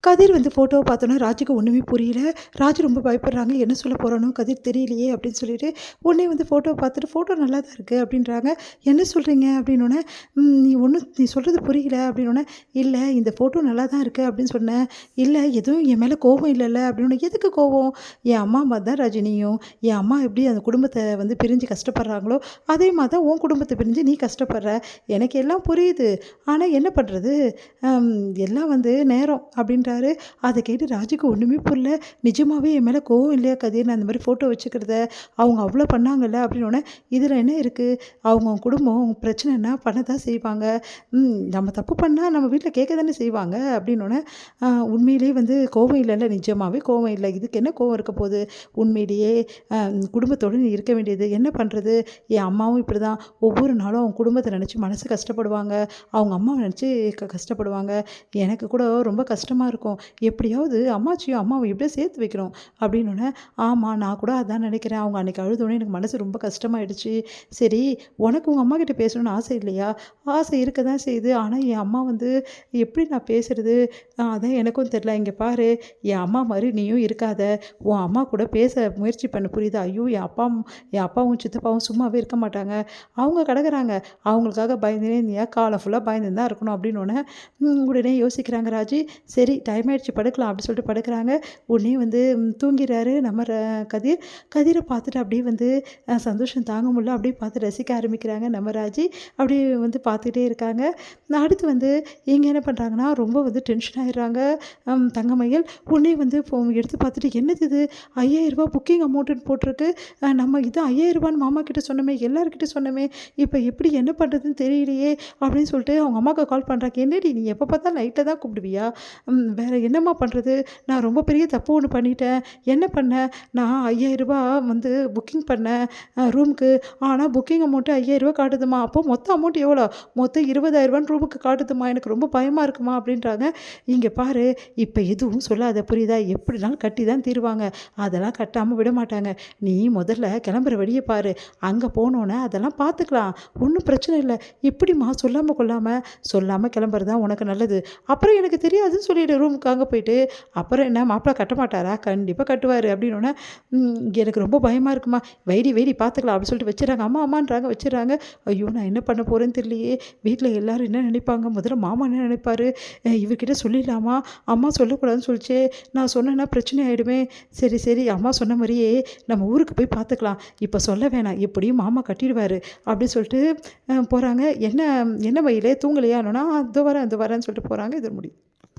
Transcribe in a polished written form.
கதிர் வந்து ஃபோட்டோவை பார்த்தோன்னா ராஜுக்கு ஒன்றுமே புரியல. ராஜு ரொம்ப பயப்படுறாங்க. என்ன சொல்ல போகிறானோ கதிர் தெரியலையே அப்படின்னு சொல்லிட்டு, உடனே வந்து ஃபோட்டோவை பார்த்துட்டு, "ஃபோட்டோ நல்லா தான் இருக்குது" அப்படின்றாங்க. "என்ன சொல்கிறீங்க?" அப்படின்னோடனே, நீ சொல்கிறது புரியல" அப்படின்னோடனே, "இல்லை இந்த ஃபோட்டோ நல்லா தான் இருக்குது" அப்படின்னு சொன்னேன். "இல்லை எதுவும் என் மேலே கோபம் இல்லைல்ல" அப்படின்னோடனே, "எதுக்கு கோபம்? என் அம்மா மாதிரி தான் ரஜினியும். என் அம்மா எப்படி அந்த குடும்பத்தை வந்து பிரிஞ்சு கஷ்டப்படுறாங்களோ, அதே மாதிரி தான் உன் குடும்பத்தை பிரிஞ்சு நீ கஷ்டப்படுற. எனக்கு எல்லாம் புரியுது. ஆனால் என்ன பண்ணுறது, எல்லாம் வந்து நேரம்" அப்படின்ற அதை கேட்டு ராஜுக்கு ஒன்றுமே புரியல. நிஜமாவே என் மேலே கோவம் இல்லையா கதிர், நான் அந்த மாதிரி ஃபோட்டோ வச்சுக்கிறத அவங்க அவ்வளோ பண்ணாங்கல்ல அப்படின்னோடனே, இதில் என்ன இருக்குது, அவங்க குடும்பம் பிரச்சனைனா பண்ண தான் செய்வாங்க. நம்ம தப்பு பண்ணால் நம்ம வீட்டில் கேட்க தானே செய்வாங்க அப்படின்னோடனே, உண்மையிலேயே வந்து கோவம் இல்லைல்ல, நிஜமாவே கோவம் இல்லை, இதுக்கு என்ன கோவம் இருக்க போகுது, உண்மையிலேயே குடும்பத்தோடு நீ இருக்க வேண்டியது, என்ன பண்ணுறது, என் அம்மாவும் இப்படி தான் ஒவ்வொரு நாளும் அவங்க குடும்பத்தை நினச்சி மனசு கஷ்டப்படுவாங்க, அவங்க அம்மாவை நினச்சி கஷ்டப்படுவாங்க, எனக்கு கூட ரொம்ப கஷ்டமாக இருக்கும், எப்படியாவது அம்மாச்சியும் அம்மாவை எப்படியோ சேர்த்து வைக்கணும் அப்படின்னோடனே, ஆமாம் நான் கூட அதான் நினைக்கிறேன், அவங்க அன்றைக்கி அழுதோடனே எனக்கு மனசு ரொம்ப கஷ்டமாயிடுச்சு. சரி உனக்கு உங்கள் அம்மா கிட்ட பேசணும்னு ஆசை இல்லையா? ஆசை இருக்க தான் செய்யுது, ஆனால் என் அம்மா வந்து எப்படி நான் பேசுகிறது, அதான் எனக்கும் தெரில. இங்கே பாரு, என் அம்மா மாதிரி நீயும் இருக்காத, உன் அம்மா கூட பேச முயற்சி பண்ண, புரியுதா? ஐயோ என் அப்பாவும் சித்தப்பாவும் சும்மாவே இருக்க மாட்டாங்க, அவங்க கிடக்குறாங்க, அவங்களுக்காக பயந்துனே இருந்தியா, காலம் ஃபுல்லாக பயந்து தான் இருக்கணும் அப்படின்னோடனே, உடனே யோசிக்கிறாங்க ராஜி. சரி டைம் ஆயிடுச்சு படுக்கலாம் அப்படி சொல்லிட்டு படுக்கிறாங்க. உடனே வந்து தூங்கிறாரு நம்ம கதிர். கதிரை பார்த்துட்டு அப்படியே வந்து சந்தோஷம் தாங்க முடியல, அப்படியே பார்த்து ரசிக்க ஆரம்பிக்கிறாங்க நம்ம ராஜி. அப்படியே வந்து பார்த்துக்கிட்டே இருக்காங்க. அடுத்து வந்து இங்கே என்ன பண்ணுறாங்கன்னா, ரொம்ப வந்து டென்ஷன் ஆகிடுறாங்க தங்கமயில். உடனே வந்து எடுத்து பார்த்துட்டு, என்னது இது 5000 புக்கிங் அமௌண்ட்டுன்னு போட்டிருக்கு, நம்ம இது 5000 மாமா கிட்ட சொன்னோமே, எல்லாருக்கிட்ட சொன்னோமே, இப்போ எப்படி என்ன பண்ணுறதுன்னு தெரியலையே அப்படின்னு சொல்லிட்டு அவங்க அம்மாவுக்கு கால் பண்ணுறாங்க. என்னடி நீ எப்போ பார்த்தா நைட்டில் தான் கூப்பிடுவியா, வேறு என்னம்மா பண்ணுறது, நான் ரொம்ப பெரிய தப்பு ஒன்று பண்ணிட்டேன், என்ன பண்ணேன், நான் 5000 வந்து புக்கிங் பண்ணேன் ரூமுக்கு, ஆனால் புக்கிங் அமௌண்ட்டு 5000 காட்டுதுமா, அப்போது மொத்த அமௌண்ட் எவ்வளோ, மொத்தம் 20,000 ரூமுக்கு காட்டுதுமா, எனக்கு ரொம்ப பயமாக இருக்குமா அப்படின்றாங்க. இங்கே பாரு, இப்போ எதுவும் சொல்லாத புரியுதா, எப்படினாலும் கட்டி தான் தீருவாங்க, அதெல்லாம் கட்டாமல் விட மாட்டாங்க, நீ முதல்ல கிளம்புற வழியை பாரு, அங்கே போனோன்னே அதெல்லாம் பார்த்துக்கலாம், ஒன்றும் பிரச்சனை இல்லை, எப்படிம்மா சொல்லாமல் கிளம்புறது தான் உனக்கு நல்லது, அப்புறம் எனக்கு தெரியாதுன்னு சொல்லிவிடு ரூமுக்கு அங்கே போயிட்டு, அப்புறம் என்ன மாப்பிள்ளை கட்ட மாட்டாரா, கண்டிப்பாக கட்டுவார் அப்படின்னோடனே, எனக்கு ரொம்ப பயமாக இருக்குமா, வெயிடி பார்த்துக்கலாம் அப்படின்னு சொல்லிட்டு வச்சுறாங்க. அம்மான்றாங்க வச்சுறாங்க. ஐயோ நான் என்ன பண்ண போகிறேன்னு தெரியலையே, வீட்டில் எல்லோரும் என்ன நினைப்பாங்க, முதல்ல மாமா என்ன நினைப்பார், இவர்கிட்ட சொல்லிடலாமா, அம்மா சொல்லக்கூடாதுன்னு சொல்லிச்சே, நான் சொன்னேன்னா பிரச்சனை ஆகிடுமே, சரி அம்மா சொன்ன மாதிரியே நம்ம ஊருக்கு போய் பார்த்துக்கலாம், இப்போ சொல்ல வேணாம், எப்படியும் மாமா கட்டிடுவார் அப்படின்னு சொல்லிட்டு போகிறாங்க. என்ன மயிலே தூங்கலையானோன்னா, அது வரேன்னு சொல்லிட்டு போகிறாங்க. இது முடியும்.